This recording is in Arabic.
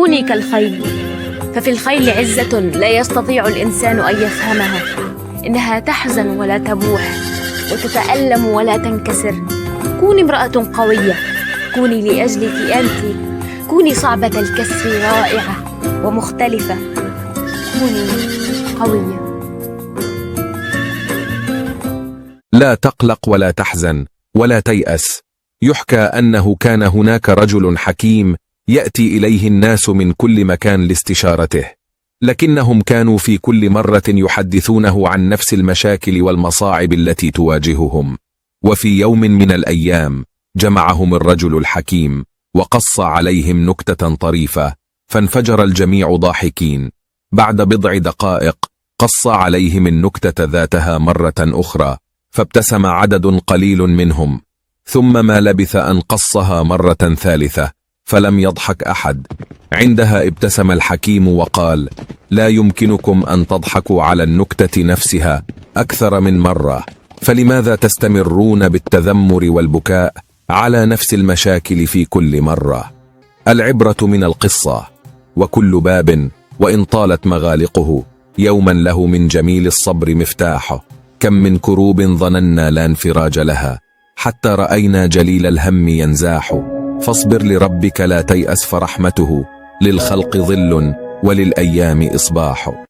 كوني كالخيل، ففي الخيل عزة لا يستطيع الإنسان أن يفهمها. إنها تحزن ولا تبوح، وتتألم ولا تنكسر. كوني امرأة قوية، كوني لأجلك أنت، كوني صعبة الكسر رائعة ومختلفة، كوني قوية. لا تقلق ولا تحزن ولا تيأس. يحكى أنه كان هناك رجل حكيم يأتي إليه الناس من كل مكان لاستشارته، لكنهم كانوا في كل مرة يحدثونه عن نفس المشاكل والمصاعب التي تواجههم. وفي يوم من الأيام جمعهم الرجل الحكيم وقص عليهم نكتة طريفة، فانفجر الجميع ضاحكين. بعد بضع دقائق قص عليهم النكتة ذاتها مرة أخرى، فابتسم عدد قليل منهم، ثم ما لبث أن قصها مرة ثالثة فلم يضحك أحد. عندها ابتسم الحكيم وقال: لا يمكنكم أن تضحكوا على النكتة نفسها أكثر من مرة، فلماذا تستمرون بالتذمر والبكاء على نفس المشاكل في كل مرة؟ العبرة من القصة: وكل باب وإن طالت مغالقه يوما له من جميل الصبر مفتاحه. كم من كروب ظننا لا انفراج لها، حتى رأينا جليل الهم ينزاح. فاصبر لربك لا تيأس، فرحمته للخلق ظل وللأيام إصباح.